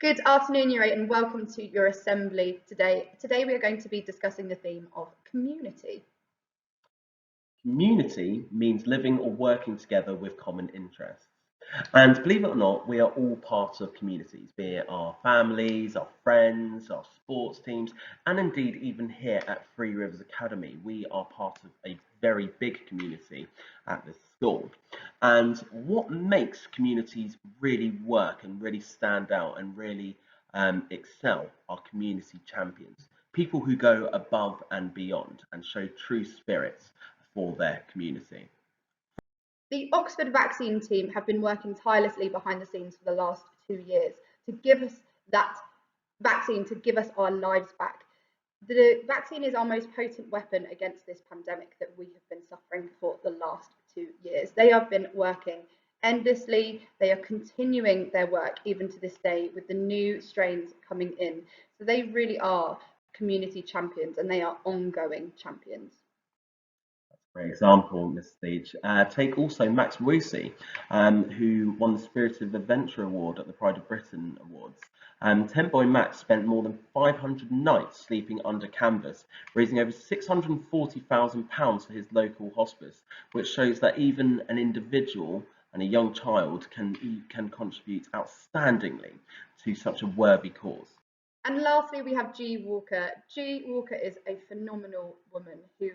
Good afternoon, Year 8, and welcome to your assembly today. Today we are going to be discussing the theme of community. Community means living or working together with common interests. And believe it or not, we are all part of communities, be it our families, our friends, our sports teams, and indeed even here at Three Rivers Academy, we are part of a very big community at this school. And what makes communities really work and really stand out and really excel are community champions, people who go above and beyond and show true spirit for their community. The Oxford vaccine team have been working tirelessly behind the scenes for the last 2 years to give us that vaccine to give us our lives back. The vaccine is our most potent weapon against this pandemic that we have been suffering for the last 2 years. They have been working endlessly. They are continuing their work even to this day with the new strains coming in. So they really are community champions and they are ongoing champions. For example, Miss Stage, take also Max Rusi, who won the Spirit of Adventure Award at the Pride of Britain Awards. 10 Boy Max spent more than 500 nights sleeping under canvas, raising over £640,000 for his local hospice, which shows that even an individual and a young child can contribute outstandingly to such a worthy cause. And lastly, we have G. Walker. G. Walker is a phenomenal woman who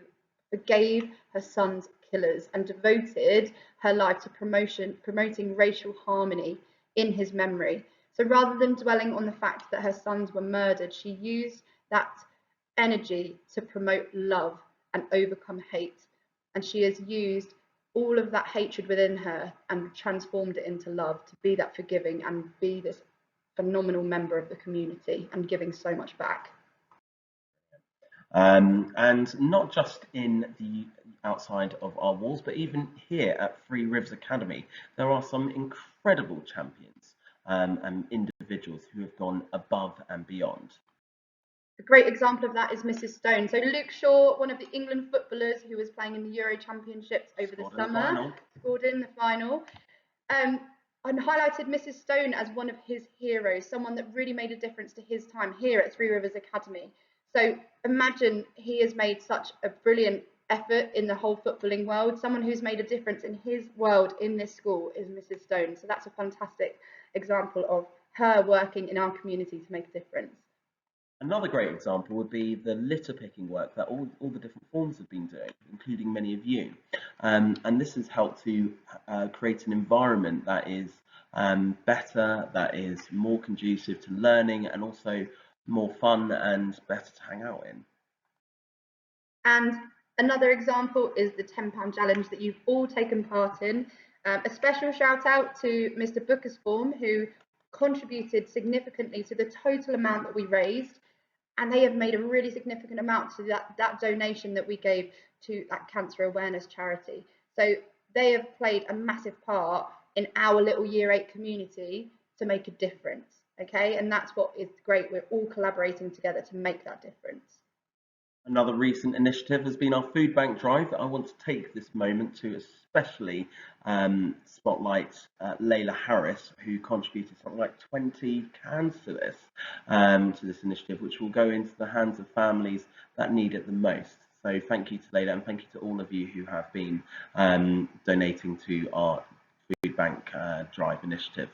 forgave her son's killers and devoted her life to promoting racial harmony in his memory. So rather than dwelling on the fact that her sons were murdered, she used that energy to promote love and overcome hate. And she has used all of that hatred within her and transformed it into love to be that forgiving and be this phenomenal member of the community and giving so much back. And not just in the outside of our walls, but even here at Three Rivers Academy, there are some incredible champions and individuals who have gone above and beyond. A great example of that is Mrs. Stone. So Luke Shaw, one of the England footballers who was playing in the Euro Championships over the summer, scored in the final. And highlighted Mrs. Stone as one of his heroes, someone that really made a difference to his time here at Three Rivers Academy. So imagine he has made such a brilliant effort in the whole footballing world. Someone who's made a difference in his world in this school is Mrs. Stone. So that's a fantastic example of her working in our community to make a difference. Another great example would be the litter picking work that all the different forms have been doing, including many of you. And this has helped to create an environment that is better, that is more conducive to learning and also more fun and better to hang out in. And another example is the £10 challenge that you've all taken part in. A special shout out to Mr. Bookersform, who contributed significantly to the total amount that we raised, and they have made a really significant amount to that donation that we gave to that cancer awareness charity. So they have played a massive part in our little Year 8 community to make a difference. Okay, and that's what is great. We're all collaborating together to make that difference. Another recent initiative has been our food bank drive. I want to take this moment to especially spotlight Layla Harris, who contributed something like 20 cans to this initiative, which will go into the hands of families that need it the most. So thank you to Layla and thank you to all of you who have been donating to our food bank drive initiative.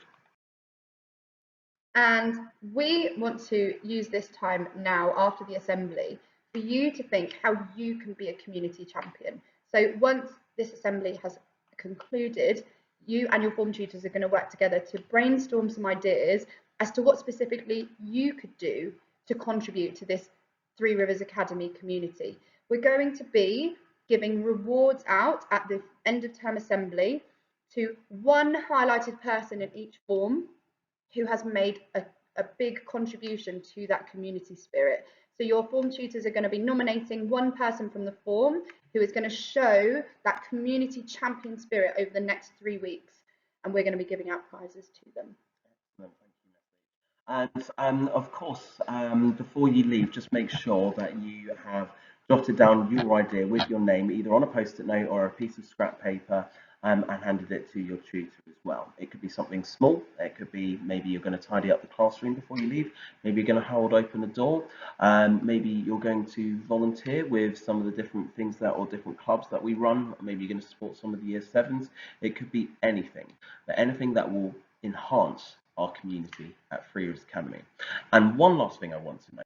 And we want to use this time now after the assembly for you to think how you can be a community champion. So once this assembly has concluded, you and your form tutors are going to work together to brainstorm some ideas as to what specifically you could do to contribute to this Three Rivers Academy community. We're going to be giving rewards out at the end of term assembly to one highlighted person in each form who has made a big contribution to that community spirit. So your form tutors are going to be nominating one person from the form who is going to show that community champion spirit over the next 3 weeks, and we're going to be giving out prizes to them. And of course, before you leave, just make sure that you have jotted down your idea with your name, either on a post-it note or a piece of scrap paper, and handed it to your tutor as well. It could be something small. It could be maybe you're going to tidy up the classroom before you leave. Maybe you're going to hold open the door. Maybe you're going to volunteer with some of the different things that or different clubs that we run. Maybe you're going to support some of the year sevens. It could be anything, but anything that will enhance our community at Free Rivers Academy. And one last thing I want to make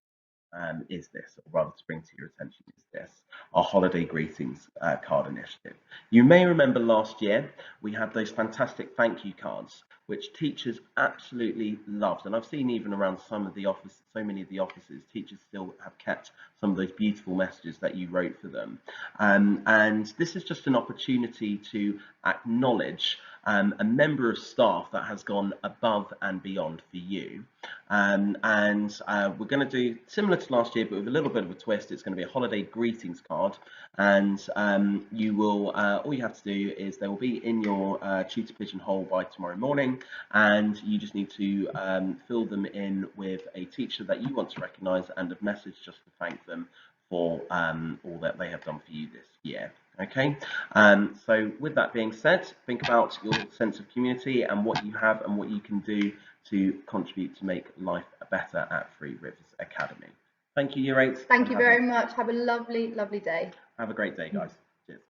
is this, or rather to bring to your attention is this, our holiday greetings card initiative. You may remember last year we had those fantastic thank you cards which teachers absolutely loved, and I've seen even around some of the offices, so many of the offices, teachers still have kept some of those beautiful messages that you wrote for them. And this is just an opportunity to acknowledge a member of staff that has gone above and beyond for you. We're going to do similar to last year, but with a little bit of a twist. It's going to be a holiday greetings card, and you will all you have to do is they will be in your tutor pigeonhole by tomorrow morning, and you just need to fill them in with a teacher that you want to recognise and a message just to thank them for all that they have done for you this year. Okay, so with that being said, think about your sense of community and what you have and what you can do to contribute to make life better at Free Rivers Academy. Thank you, Year 8. Thank you very much. Have a lovely, lovely day. Have a great day, guys. Cheers.